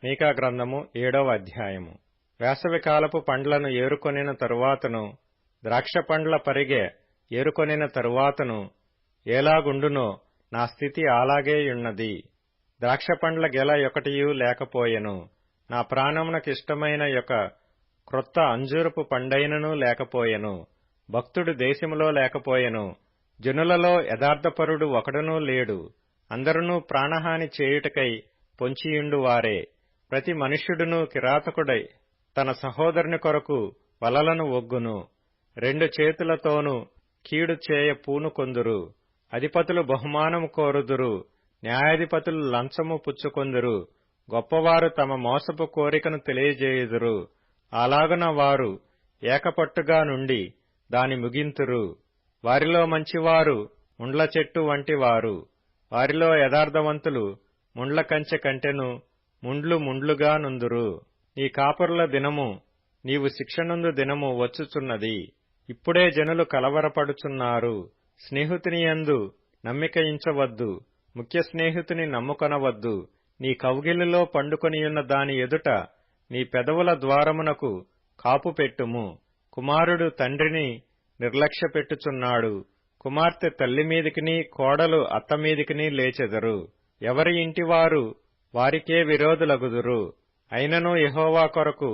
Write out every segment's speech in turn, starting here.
మీకా గ్రంథము 7వ అధ్యాయము. వేసవికాలపు పండ్లను ఏరుకొనిన తరువాతను, ద్రాక్ష పండ్ల పరిగె ఏరుకొనిన తరువాతను ఏలాగుండునో నా స్థితి అలాగేయున్నది. ద్రాక్ష పండ్ల గెల ఒకటియూ లేకపోయెను. నా ప్రాణమునకిష్టమైన యొక్క క్రొత్త అంజూరపు పండైనను లేకపోయెను. భక్తుడు దేశములో లేకపోయెను. జనులలో యథార్థపరుడు ఒకడునూ లేడు. అందరునూ ప్రాణహాని చేయుటకై పొంచియుండువారే. ప్రతి మనుష్యుడును కిరాతకుడై తన సహోదరుని కొరకు వలలను ఒగ్గును. రెండు చేతులతోనూ కీడు చేయ పూనుకొందురు. అధిపతులు బహుమానము కోరుదురు. న్యాయాధిపతులు లంచము పుచ్చుకొందురు. గొప్పవారు తమ మోసపు కోరికను తెలియజేయుదురు. అలాగున వారు ఏకపట్టుగా నుండి దాని ముగింతురు. వారిలో మంచివారు ముండ్ల చెట్టు వంటివారు. వారిలో యథార్థవంతులు ముండ్ల కంచె కంటెను ముండ్లు ముండ్లుగా నుందురు. నీ కాపరుల దినము, నీవు శిక్షనుందు దినము వచ్చుచున్నది. ఇప్పుడే జనులు కలవరపడుచున్నారు. స్నేహితునియందు నమ్మికయించవద్దు. ముఖ్య స్నేహితుని నమ్ముకొనవద్దు. నీ కౌగిలిలో పండుకొనియున్న దాని ఎదుట నీ పెదవుల ద్వారమునకు కాపు పెట్టుము. కుమారుడు తండ్రిని నిర్లక్ష్యపెట్టుచున్నాడు. కుమార్తె తల్లి మీదికిని కోడలు అత్త మీదికిని లేచెదరు. ఎవరి ఇంటివారు వారికే విరోధులగుదురు. అయినను యెహోవా కొరకు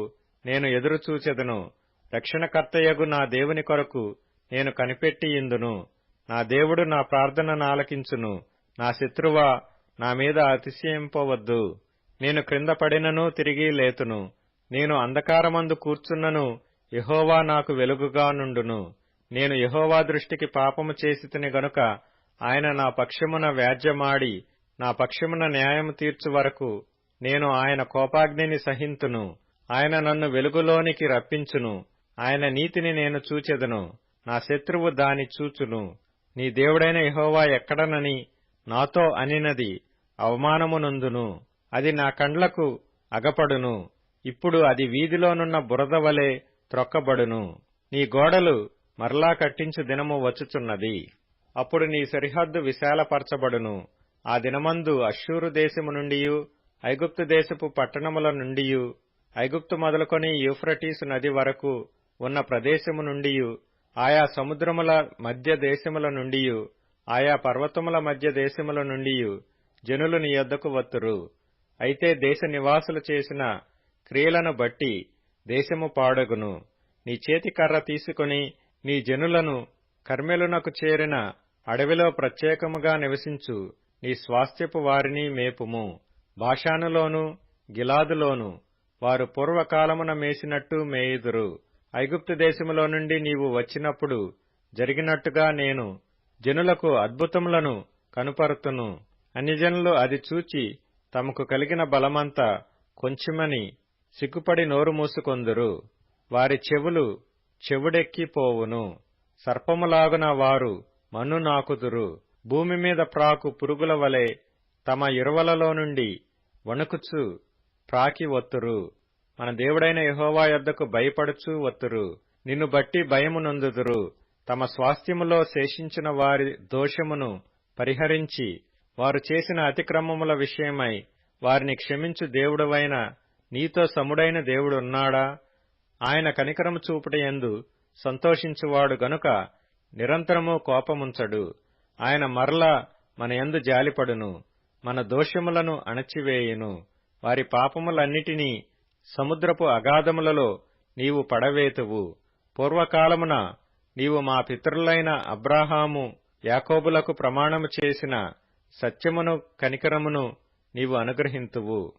నేను ఎదురుచూచెదను. రక్షణకర్తయగు నా దేవుని కొరకు నేను కనిపెట్టియుందును. నా దేవుడు నా ప్రార్థననాలకించును. నా శత్రువా, నా మీద అతిశయింపవద్దు. నేను క్రింద పడినను తిరిగి లేతును. నేను అంధకారమందు కూర్చున్నను యెహోవా నాకు వెలుగుగా నుండును. నేను యెహోవా దృష్టికి పాపము చేసితిని గనుక ఆయన నా పక్షమున వ్యాజ్యమాడి నా పక్షమున న్యాయము తీర్చు వరకు నేను ఆయన కోపాగ్నిని సహింతును. ఆయన నన్ను వెలుగులోనికి రప్పించును. ఆయన నీతిని నేను చూచెదను. నా శత్రువు దాని చూచును. నీ దేవుడైన యెహోవా ఎక్కడనని నాతో అనినది అవమానమునొందును. అది నా కండ్లకు అగపడును. ఇప్పుడు అది వీధిలోనున్న బురద వలె త్రొక్కబడును. నీ గోడలు మరలా కట్టించు దినము వచ్చుచున్నది. అప్పుడు నీ సరిహద్దు విశాలపరచబడును. ఆ దినమందు అష్షూరు దేశము నుండియు ఐగుప్తు దేశపు పట్టణముల నుండియు ఐగుప్తు మొదలుకొని యూఫ్రటీసు నది వరకు ఉన్న ప్రదేశము నుండియు ఆయా సముద్రముల మధ్య దేశముల నుండియు ఆయా పర్వతముల మధ్య దేశముల నుండియు జనులు నీ యొద్దకు వత్తురు. అయితే దేశ నివాసులు చేసిన క్రియలను బట్టి దేశము పాడగును. నీ చేతి కర్ర తీసుకుని నీ జనులను కర్మెలునకు చేరిన అడవిలో ప్రత్యేకముగా నివసించు నీ స్వాస్థ్యపు వారిని మేపుము. బాషానులోను గిలాదులోను వారు పూర్వకాలమున మేసినట్టు మేయుదురు. ఐగుప్తు దేశములో నుండి నీవు వచ్చినప్పుడు జరిగినట్టుగా నేను జనులకు అద్భుతములను కనుపరుతును. అన్యజనులు అది చూచి తమకు కలిగిన బలమంతా కొంచెమని సిగ్గుపడి నోరు మూసుకొందురు. వారి చెవులు చెవుడెక్కిపోవును. సర్పములాగున వారు మన్ను నాకుదురు. భూమి మీద ప్రాకు పురుగుల వలె తమ ఇరువలలో నుండి వణుకుచు ప్రాకి వత్తురు. మన దేవుడైన యెహోవా యొద్దకు భయపడుచూ వత్తురు. నిన్ను బట్టి భయము నొందుదురు. తమ స్వాస్థ్యములో శేషించిన వారి దోషమును పరిహరించి వారు చేసిన అతిక్రమముల విషయమై వారిని క్షమించు దేవుడవైన నీతో సముడైన దేవుడున్నాడా? ఆయన కనికరము చూపుటయందు సంతోషించువాడు గనుక నిరంతరము కోపముంచడు. ఆయన మరల మన యందు జాలిపడును. మన దోషములను అణచివేయును. వారి పాపములన్నిటినీ సముద్రపు అగాధములలో నీవు పడవేతువు. పూర్వకాలమున నీవు మా పితరులైన అబ్రాహాము యాకోబులకు ప్రమాణము చేసిన సత్యమును కనికరమును నీవు అనుగ్రహింతువు.